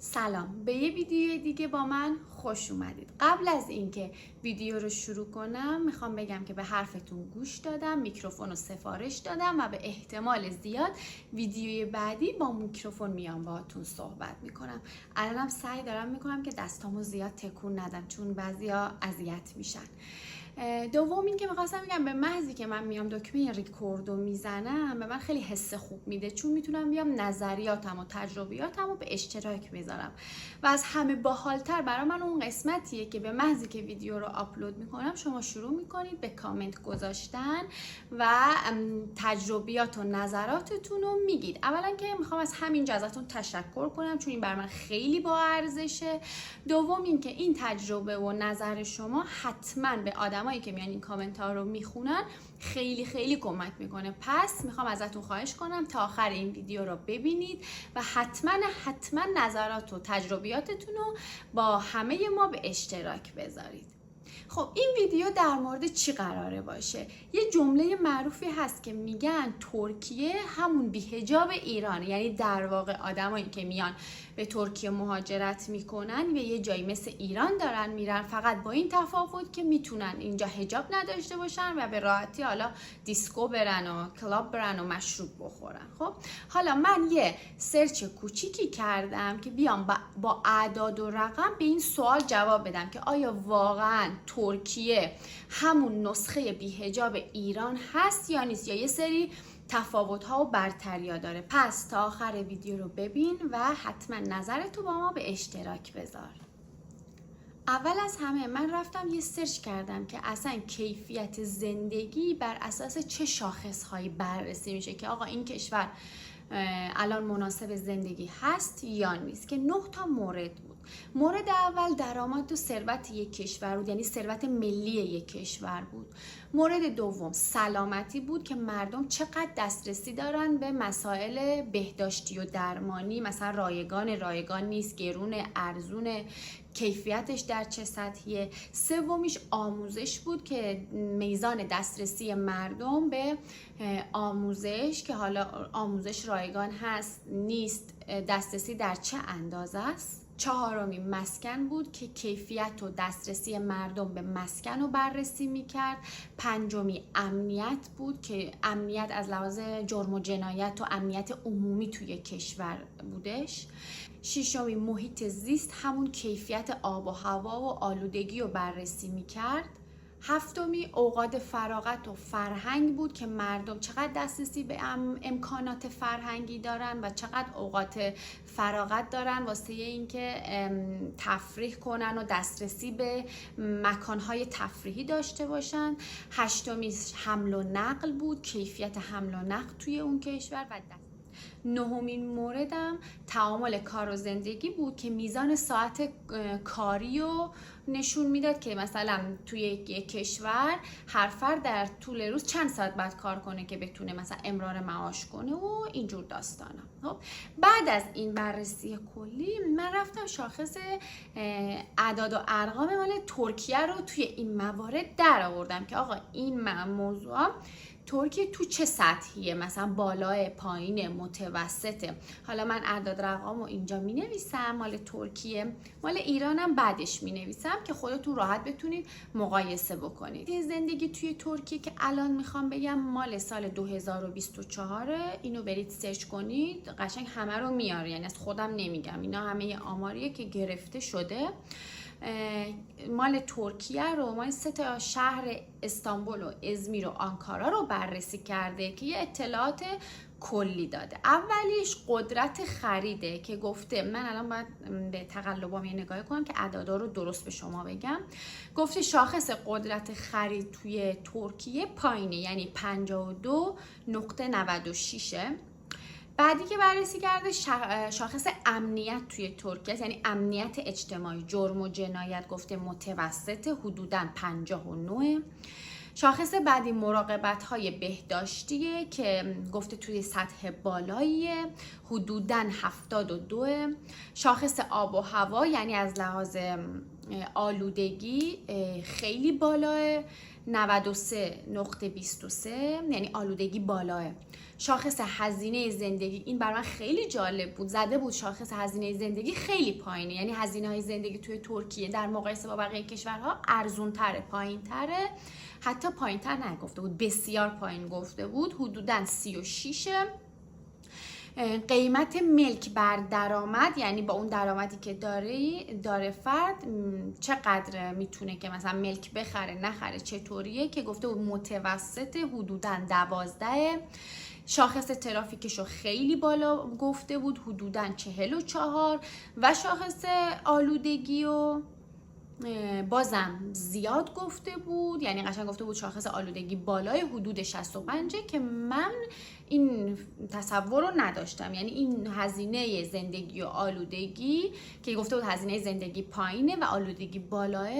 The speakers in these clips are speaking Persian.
سلام، به یه ویدیو دیگه با من خوش اومدید. قبل از اینکه ویدیو رو شروع کنم میخوام بگم که به حرفتون گوش دادم، میکروفون رو سفارش دادم و به احتمال زیاد ویدیوی بعدی با میکروفون میام باهاتون صحبت میکنم. الانم سعی دارم میکنم که دستامو زیاد تکون ندم چون بعضیا اذیت میشن. دوم این که میخواستم بگم به محضی که من میام دکمه ریکوردو میزنم به من خیلی حس خوب میده، چون میتونم بیام نظریاتم و تجربیاتم رو به اشتراک بذارم و از همه باحالتر برای من اون قسمتیه که به محضی که ویدیو رو آپلود میکنم شما شروع میکنید به کامنت گذاشتن و تجربیات و نظراتتون رو میگید. اولا که میخوام از همین ازتون تشکر کنم چون این بر من خیلی با ارزشه. دوم این که این تجربه و نظر شما حتما به آدمایی که میان این کامنت ها رو میخونن خیلی خیلی کمک میکنه. پس میخوام ازتون خواهش کنم تا آخر این ویدیو رو ببینید و حتما نظرات و تجربیاتتون رو با همه ما به اشتراک بذارید. خب این ویدیو در مورد چی قراره باشه؟ یه جمله معروفی هست که میگن ترکیه همون بی‌حجاب ایرانه، یعنی در واقع آدمایی که میان به ترکیه مهاجرت میکنن به یه جایی مثل ایران دارن میرن، فقط با این تفاوت که میتونن اینجا حجاب نداشته باشن و به راحتی حالا دیسکو برن و کلاب برن و مشروب بخورن. خب حالا من یه سرچ کوچیکی کردم که بیام با اعداد و رقم به این سوال جواب بدم که آیا واقعا ترکیه همون نسخه بی‌حجاب ایران هست یا نیست، یا یه سری تفاوت‌ها و برتری‌ها داره. پس تا آخر ویدیو رو ببین و حتما نظرتو با ما به اشتراک بذار. اول از همه من رفتم یه سرچ کردم که اصلا کیفیت زندگی بر اساس چه شاخصهایی بررسی میشه که آقا این کشور الان مناسب زندگی هست یا نیست، که 9 تا مورد بود. مورد اول درآمد و ثروت یک کشور بود، یعنی ثروت ملی یک کشور بود. مورد دوم سلامتی بود که مردم چقدر دسترسی دارن به مسائل بهداشتی و درمانی، مثلا رایگان نیست، گرونه، ارزونه، کیفیتش در چه سطحیه. سومیش آموزش بود که میزان دسترسی مردم به آموزش، که حالا آموزش رایگان هست نیست، دسترسی در چه اندازه است. چهارمی مسکن بود که کیفیت و دسترسی مردم به مسکن رو بررسی میکرد. پنجمی امنیت بود که امنیت از لحاظ جرم و جنایت و امنیت عمومی توی کشور بودش. ششمی محیط زیست، همون کیفیت آب و هوا و آلودگی رو بررسی میکرد. هفتمی اوقات فراغت و فرهنگ بود که مردم چقدر دسترسی به امکانات فرهنگی دارن و چقدر اوقات فراغت دارن واسه اینکه تفریح کنن و دسترسی به مکانهای تفریحی داشته باشن. هشتمی حمل و نقل بود، کیفیت حمل و نقل توی اون کشور. و نهمین موردم تعامل کار و زندگی بود که میزان ساعت کاری رو نشون میداد که مثلا توی یک کشور هر فرد در طول روز چند ساعت باید کار کنه که بتونه مثلا امرار معاش کنه و اینجور داستانا. خب بعد از این بررسی کلی من رفتم شاخص اعداد و ارقام مال ترکیه رو توی این موارد در آوردم که آقا این موضوع ترکیه تو چه سطحیه، مثلا بالای، پایین، متوسطه. حالا من اعداد رقم رو اینجا می نویسم مال ترکیه، مال ایرانم بعدش می نویسم که خودتون راحت بتونید مقایسه بکنید. زندگی توی ترکیه که الان میخوام بگم مال سال 2024، اینو برید سرچ کنید قشنگ همه رو میاره، یعنی از خودم نمیگم، اینا همه آماریه که گرفته شده. مال ترکیه رو مال 3 تا شهر استانبول و ازمیر و آنکارا رو بررسی کرده که یه اطلاعات کلی داده. اولیش قدرت خریده که گفته، من الان باید به تقلبام یه نگاه کنم که اعدادا رو درست به شما بگم. گفته شاخص قدرت خرید توی ترکیه پایینه، یعنی 52.96. بعدی که بررسی کرده شاخص امنیت توی ترکیه، یعنی امنیت اجتماعی، جرم و جنایت، گفته متوسط، حدوداً 59. شاخص بعدی مراقبت های بهداشتیه که گفته توی سطح بالاییه، حدوداً 72. شاخص آب و هوا، یعنی از لحاظ آلودگی خیلی بالاه، 93.23، یعنی آلودگی بالاه. شاخص هزینه زندگی، این برای من خیلی جالب بود، زده بود شاخص هزینه زندگی خیلی پایینه، یعنی هزینه های زندگی توی ترکیه در مقایسه با بقیه کشورها ارزون تره، پایین تره، حتی پایین تر نگفته بود، بسیار پایین گفته بود، حدوداً 36. قیمت ملک بر درآمد، یعنی با اون درآمدی که داره فرد چقدر میتونه که مثلا ملک بخره نخره چطوریه، که گفته بود متوسط حدوداً 12. شاخص ترافیکشو خیلی بالا گفته بود، حدوداً 44. و شاخص آلودگی و بازم زیاد گفته بود، یعنی قشنگ گفته بود شاخص آلودگی بالای حدود 65، که من این تصور رو نداشتم، یعنی این هزینه زندگی و آلودگی که گفته بود هزینه زندگی پایینه و آلودگی بالاه،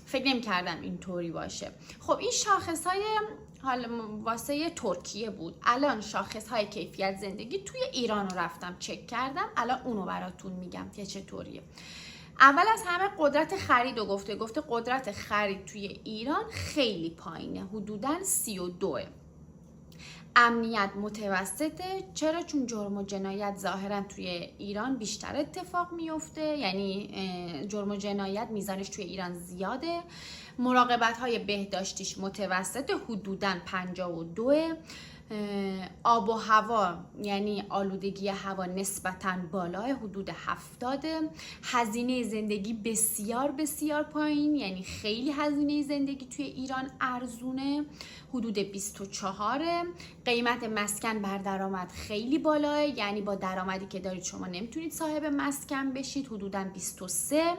فکر نمی کردم اینطوری باشه. خب این شاخص های حالا واسه ترکیه بود. الان شاخص های کیفیت زندگی توی ایران رو رفتم چک کردم، الان اونو براتون میگم که چطوریه. اول از همه قدرت خرید رو گفته قدرت خرید توی ایران خیلی پایینه، حدوداً 32. امنیت متوسطه. چرا؟ چون جرم و جنایت ظاهرا توی ایران بیشتر اتفاق میفته، یعنی جرم و جنایت میزانش توی ایران زیاده. مراقبت های بهداشتیش متوسطه، حدوداً 52. آب و هوا، یعنی آلودگی هوا نسبتاً بالای، حدود 70. هزینه زندگی بسیار بسیار پایین، یعنی خیلی هزینه زندگی توی ایران ارزونه، حدود 24. قیمت مسکن بر درآمد خیلی بالاه، یعنی با درآمدی که دارید شما نمیتونید صاحب مسکن بشید، حدوداً 23.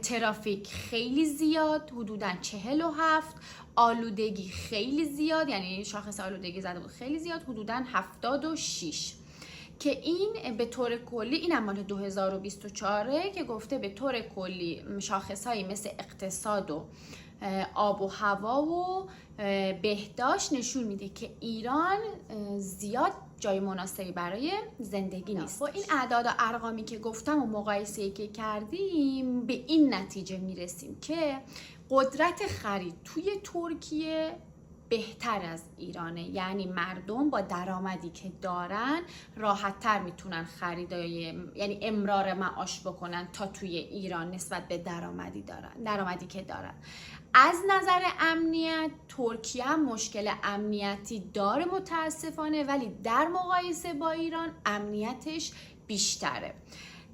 ترافیک خیلی زیاد، حدوداً 47. آلودگی خیلی زیاد، یعنی شاخص آلودگی زده بود خیلی زیاد، حدوداً 76. که این به طور کلی، این مال 2024 که گفته به طور کلی شاخص‌هایی مثل اقتصاد و آب و هوا و بهداشت نشون میده که ایران زیاد جای مناسبی برای زندگی نیست. با این اعداد و ارقامی که گفتم و مقایسه‌ای که کردیم به این نتیجه میرسیم که قدرت خرید توی ترکیه بهتر از ایرانه، یعنی مردم با درآمدی که دارن راحت‌تر میتونن یعنی امرار معاش بکنن تا توی ایران نسبت به درآمدی که دارن. از نظر امنیت ترکیه هم مشکل امنیتی داره متاسفانه، ولی در مقایسه با ایران امنیتش بیشتره.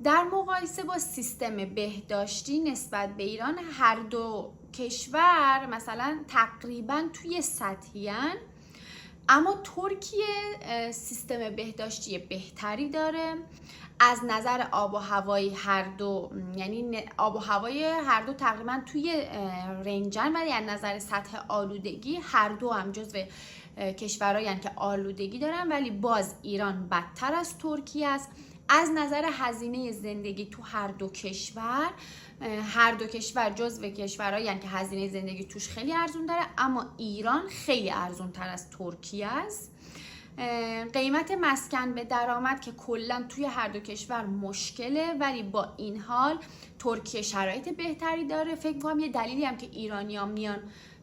در مقایسه با سیستم بهداشتی نسبت به ایران هر دو کشور مثلا تقریبا توی سطحیان، اما ترکیه سیستم بهداشتی بهتری داره. از نظر آب و هوایی هر دو، یعنی آب و هوای هر دو تقریبا توی رنجن، ولی از نظر سطح آلودگی هر دو هم جزو کشورهایی که آلودگی دارن، ولی باز ایران بدتر از ترکیه است. از نظر هزینه زندگی تو هر دو کشور جزو کشورهایی که هزینه زندگی توش خیلی ارزون داره، اما ایران خیلی ارزون تر از ترکیه است. قیمت مسکن به درآمد که کلا توی هر دو کشور مشکله، ولی با این حال ترکیه شرایط بهتری داره. فکر کنم یه دلیلی هم که ایرانی‌ها میان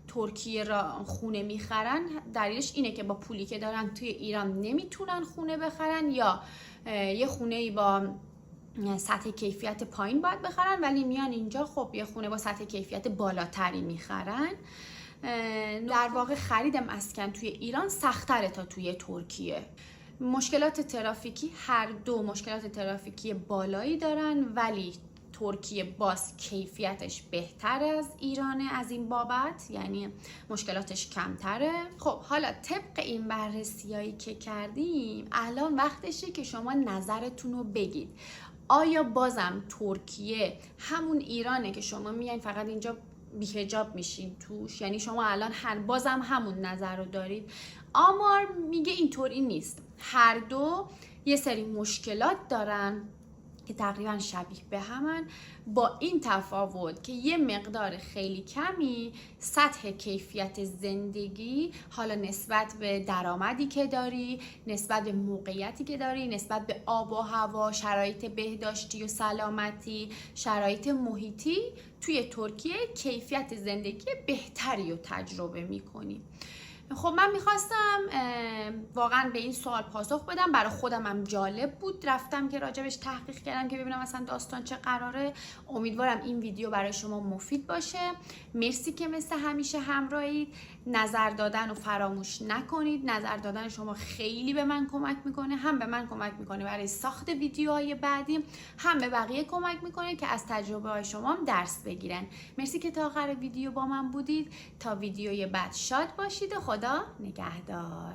ترکیه را خونه میخرن دلیلش اینه که با پولی که دارن توی ایران نمیتونن خونه بخرن، یا یه خونه‌ای با سطح کیفیت پایین باید بخرن، ولی میان اینجا خب یه خونه با سطح کیفیت بالاتری میخرن. در واقع خرید مسکن توی ایران سخت‌تره تا توی ترکیه. مشکلات ترافیکی هر دو مشکلات ترافیکی بالایی دارن، ولی ترکیه باز کیفیتش بهتر از ایرانه از این بابت، یعنی مشکلاتش کمتره. خب حالا طبق این بررسیایی که کردیم الان وقتشه که شما نظرتون رو بگید. آیا بازم ترکیه همون ایرانه که شما میایین فقط اینجا بی‌حجاب میشین توش؟ یعنی شما الان بازم همون نظر رو دارید؟ آمار میگه اینطوری نیست، هر دو یه سری مشکلات دارن، که تقریبا شبیه به همن، با این تفاوت که یه مقدار خیلی کمی سطح کیفیت زندگی، حالا نسبت به درآمدی که داری، نسبت به موقعیتی که داری، نسبت به آب و هوا، شرایط بهداشتی و سلامتی، شرایط محیطی، توی ترکیه کیفیت زندگی بهتری رو تجربه میکنی. خب من میخواستم واقعا به این سوال پاسخ بدم، برای خودم هم جالب بود، رفتم که راجبش تحقیق کردم که ببینم مثلا داستان چه قراره. امیدوارم این ویدیو برای شما مفید باشه. مرسی که مثل همیشه همراهید. نظر دادن رو فراموش نکنید، نظر دادن شما خیلی به من کمک میکنه، هم به من کمک میکنه برای ساخت ویدیوهای بعدی، هم به بقیه کمک میکنه که از تجربه های شما هم درس بگیرن. مرسی که تا آخر ویدیو با من بودید. تا ویدیوی بعد شاد باشید و خدا نگهدار.